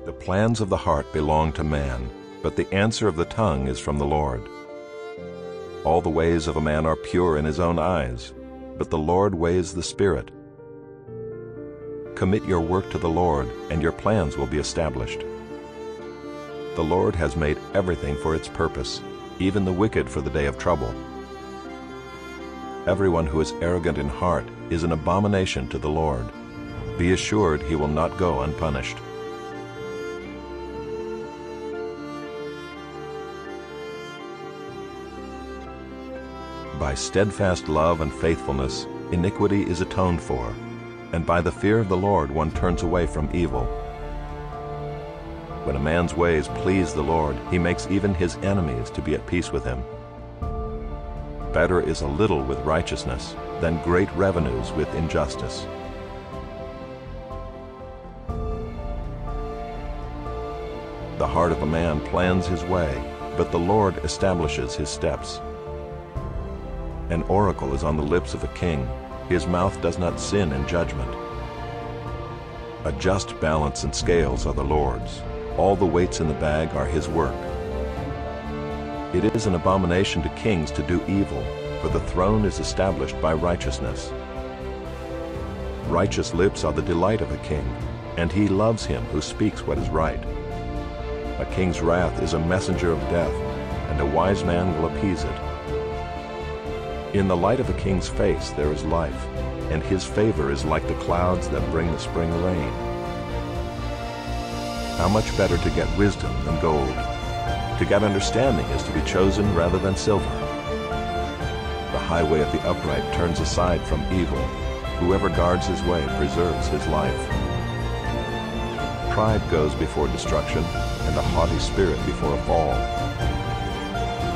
The plans of the heart belong to man, but the answer of the tongue is from the Lord. All the ways of a man are pure in his own eyes, but the Lord weighs the spirit. Commit your work to the Lord, and your plans will be established. The Lord has made everything for its purpose, even the wicked for the day of trouble. Everyone who is arrogant in heart is an abomination to the Lord. Be assured he will not go unpunished. By steadfast love and faithfulness, iniquity is atoned for, and by the fear of the Lord one turns away from evil. When a man's ways please the Lord, he makes even his enemies to be at peace with him. Better is a little with righteousness than great revenues with injustice. The heart of a man plans his way, but the Lord establishes his steps. An oracle is on the lips of a king. His mouth does not sin in judgment. A just balance and scales are the Lord's. All the weights in the bag are his work. It is an abomination to kings to do evil, for the throne is established by righteousness. Righteous lips are the delight of a king, and he loves him who speaks what is right. A king's wrath is a messenger of death, and a wise man will appease it. In the light of a king's face there is life, and his favor is like the clouds that bring the spring rain. How much better to get wisdom than gold? To get understanding is to be chosen rather than silver. The highway of the upright turns aside from evil. Whoever guards his way preserves his life. Pride goes before destruction, and a haughty spirit before a fall.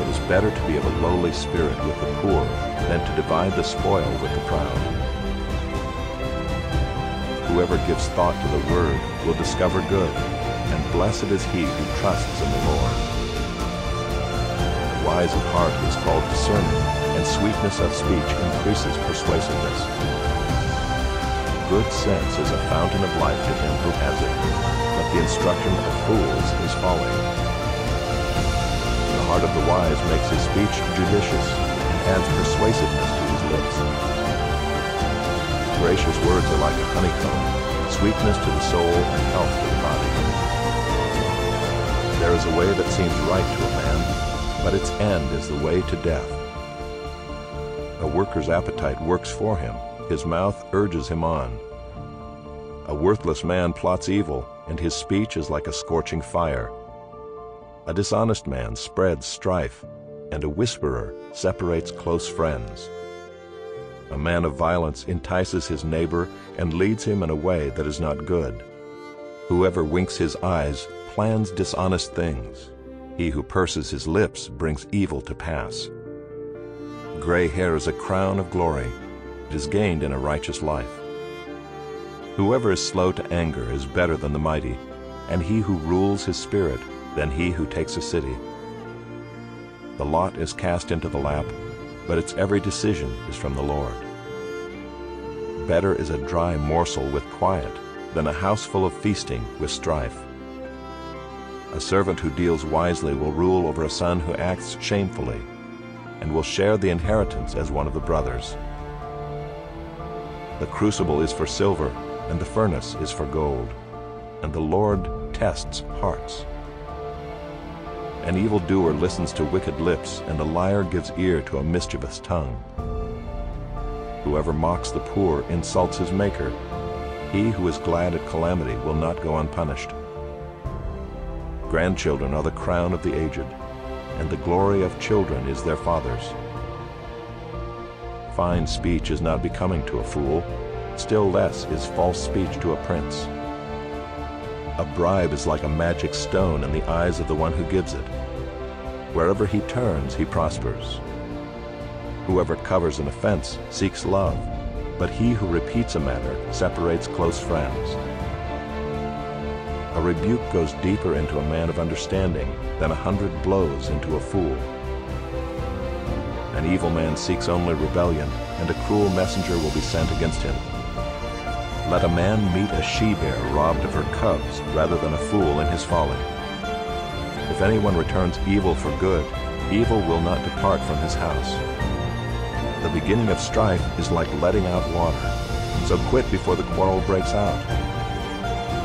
It is better to be of a lowly spirit with the poor than to divide the spoil with the proud. Whoever gives thought to the word will discover good, and blessed is he who trusts in the Lord. The wise of heart is called discerning, and sweetness of speech increases persuasiveness. Good sense is a fountain of life to him who has it, but the instruction of fools is folly. The heart of the wise makes his speech judicious, and adds persuasiveness to his lips. Gracious words are like a honeycomb, sweetness to the soul and health to the body. There is a way that seems right to a man, but its end is the way to death. A worker's appetite works for him, his mouth urges him on. A worthless man plots evil, and his speech is like a scorching fire. A dishonest man spreads strife, and a whisperer separates close friends. A man of violence entices his neighbor and leads him in a way that is not good. Whoever winks his eyes plans dishonest things. He who purses his lips brings evil to pass. Gray hair is a crown of glory. It is gained in a righteous life. Whoever is slow to anger is better than the mighty, and he who rules his spirit than he who takes a city. The lot is cast into the lap, but its every decision is from the Lord. Better is a dry morsel with quiet than a house full of feasting with strife. A servant who deals wisely will rule over a son who acts shamefully, and will share the inheritance as one of the brothers. The crucible is for silver, and the furnace is for gold, and the Lord tests hearts. An evildoer listens to wicked lips, and a liar gives ear to a mischievous tongue. Whoever mocks the poor insults his Maker. He who is glad at calamity will not go unpunished. Grandchildren are the crown of the aged, and the glory of children is their fathers. Fine speech is not becoming to a fool, still less is false speech to a prince. A bribe is like a magic stone in the eyes of the one who gives it. Wherever he turns, he prospers. Whoever covers an offense seeks love, but he who repeats a matter separates close friends. A rebuke goes deeper into a man of understanding than 100 blows into a fool. An evil man seeks only rebellion, and a cruel messenger will be sent against him. Let a man meet a she-bear robbed of her cubs rather than a fool in his folly. If anyone returns evil for good, evil will not depart from his house. The beginning of strife is like letting out water, so quit before the quarrel breaks out.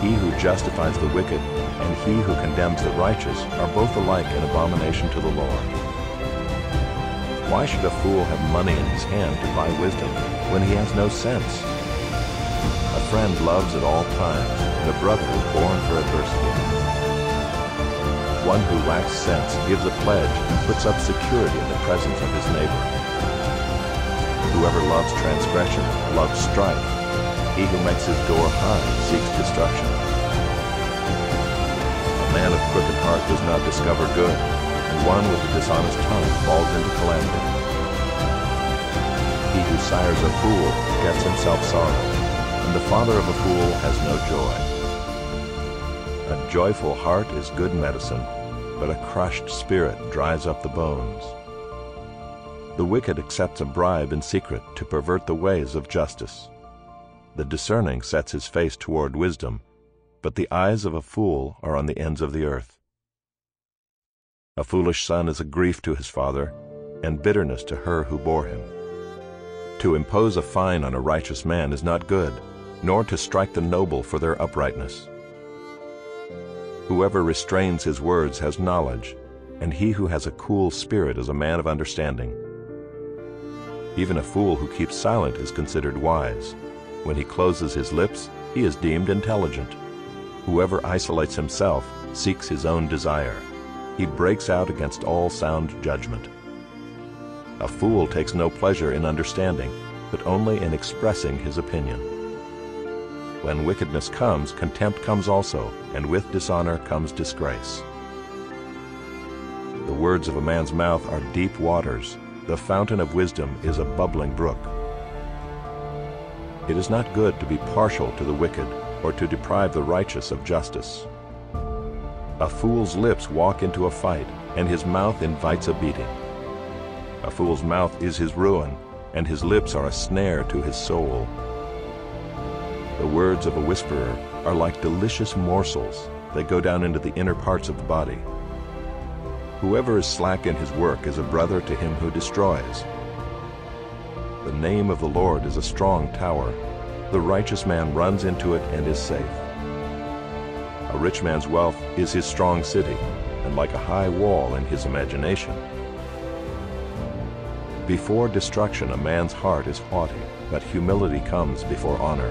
He who justifies the wicked and he who condemns the righteous are both alike an abomination to the Lord. Why should a fool have money in his hand to buy wisdom when he has no sense? A friend loves at all times, and a brother is born for adversity. One who lacks sense gives a pledge and puts up security in the presence of his neighbor. Whoever loves transgression loves strife. He who makes his door high seeks destruction. A man of crooked heart does not discover good, and one with a dishonest tongue falls into calamity. He who sires a fool gets himself sorrow, and the father of a fool has no joy. A joyful heart is good medicine, but a crushed spirit dries up the bones. The wicked accepts a bribe in secret to pervert the ways of justice. The discerning sets his face toward wisdom, but the eyes of a fool are on the ends of the earth. A foolish son is a grief to his father, and bitterness to her who bore him. To impose a fine on a righteous man is not good, nor to strike the noble for their uprightness. Whoever restrains his words has knowledge, and he who has a cool spirit is a man of understanding. Even a fool who keeps silent is considered wise. When he closes his lips, he is deemed intelligent. Whoever isolates himself seeks his own desire. He breaks out against all sound judgment. A fool takes no pleasure in understanding, but only in expressing his opinion. When wickedness comes, contempt comes also, and with dishonor comes disgrace. The words of a man's mouth are deep waters. The fountain of wisdom is a bubbling brook. It is not good to be partial to the wicked, or to deprive the righteous of justice. A fool's lips walk into a fight, and his mouth invites a beating. A fool's mouth is his ruin, and his lips are a snare to his soul. The words of a whisperer are like delicious morsels. They go down into the inner parts of the body. Whoever is slack in his work is a brother to him who destroys. The name of the Lord is a strong tower. The righteous man runs into it and is safe. A rich man's wealth is his strong city, and like a high wall in his imagination. Before destruction a man's heart is haughty, but humility comes before honor.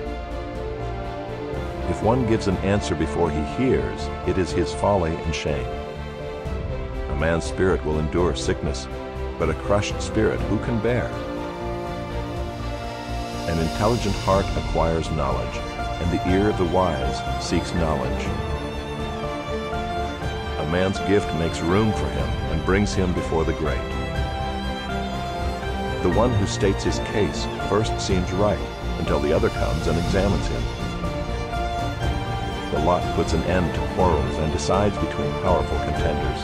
If one gives an answer before he hears, it is his folly and shame. A man's spirit will endure sickness, but a crushed spirit who can bear? An intelligent heart acquires knowledge, and the ear of the wise seeks knowledge. A man's gift makes room for him and brings him before the great. The one who states his case first seems right until the other comes and examines him. The lot puts an end to quarrels and decides between powerful contenders.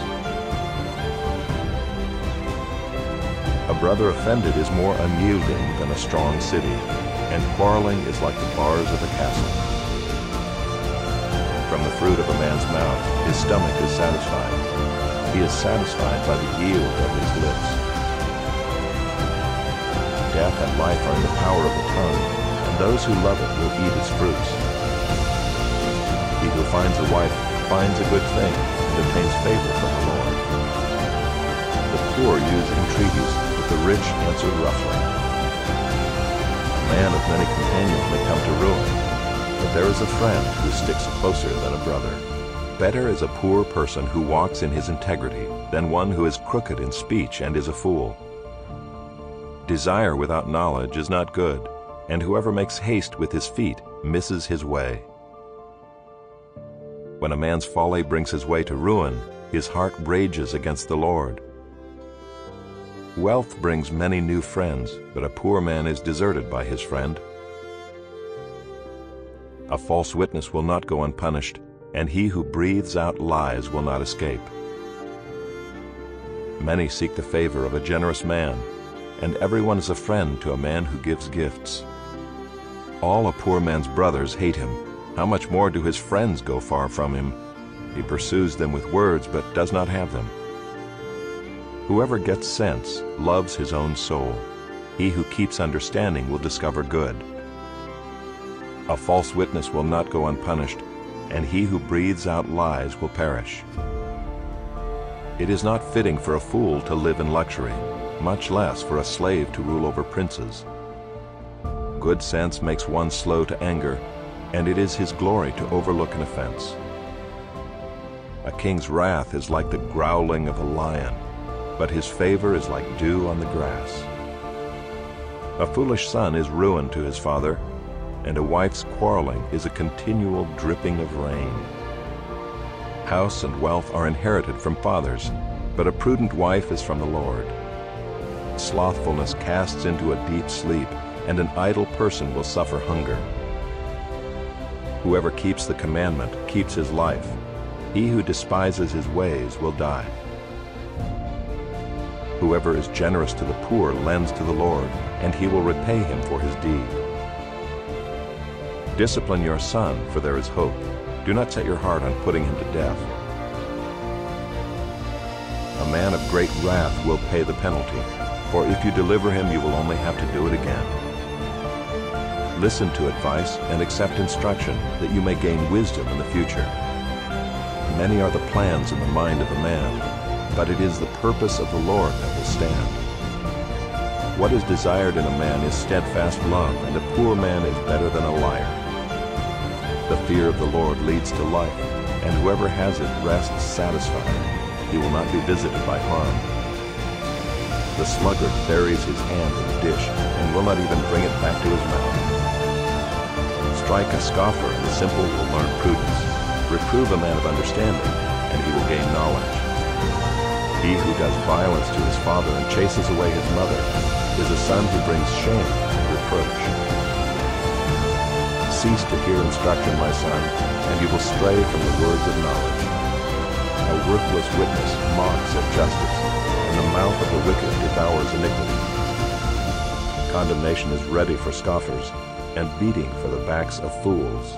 A brother offended is more unyielding than a strong city, and quarreling is like the bars of a castle. From the fruit of a man's mouth, his stomach is satisfied. He is satisfied by the yield of his lips. Death and life are in the power of the tongue, and those who love it will eat its fruits. He who finds a wife finds a good thing and obtains favor from the Lord. The poor use entreaties, but the rich answer roughly. A man of many companions may come to ruin, but there is a friend who sticks closer than a brother. Better is a poor person who walks in his integrity than one who is crooked in speech and is a fool. Desire without knowledge is not good, and whoever makes haste with his feet misses his way. When a man's folly brings his way to ruin, his heart rages against the Lord. Wealth brings many new friends, but a poor man is deserted by his friend. A false witness will not go unpunished, and he who breathes out lies will not escape. Many seek the favor of a generous man, and everyone is a friend to a man who gives gifts. All a poor man's brothers hate him. How much more do his friends go far from him? He pursues them with words, but does not have them. Whoever gets sense loves his own soul. He who keeps understanding will discover good. A false witness will not go unpunished, and he who breathes out lies will perish. It is not fitting for a fool to live in luxury, much less for a slave to rule over princes. Good sense makes one slow to anger, and it is his glory to overlook an offense. A king's wrath is like the growling of a lion, but his favor is like dew on the grass. A foolish son is ruin to his father, and a wife's quarreling is a continual dripping of rain. House and wealth are inherited from fathers, but a prudent wife is from the Lord. Slothfulness casts into a deep sleep, and an idle person will suffer hunger. Whoever keeps the commandment keeps his life. He who despises his ways will die. Whoever is generous to the poor lends to the Lord, and he will repay him for his deed. Discipline your son, for there is hope. Do not set your heart on putting him to death. A man of great wrath will pay the penalty, for if you deliver him, you will only have to do it again. Listen to advice and accept instruction, that you may gain wisdom in the future. Many are the plans in the mind of a man, but it is the purpose of the Lord that will stand. What is desired in a man is steadfast love, and a poor man is better than a liar. The fear of the Lord leads to life, and whoever has it rests satisfied. He will not be visited by harm. The sluggard buries his hand in the dish, and will not even bring it back to his mouth. Strike a scoffer, and the simple will learn prudence. Reprove a man of understanding, and he will gain knowledge. He who does violence to his father and chases away his mother is a son who brings shame and reproach. Cease to hear instruction, my son, and you will stray from the words of knowledge. A worthless witness mocks at justice, and the mouth of the wicked devours iniquity. Condemnation is ready for scoffers, and beating for the backs of fools.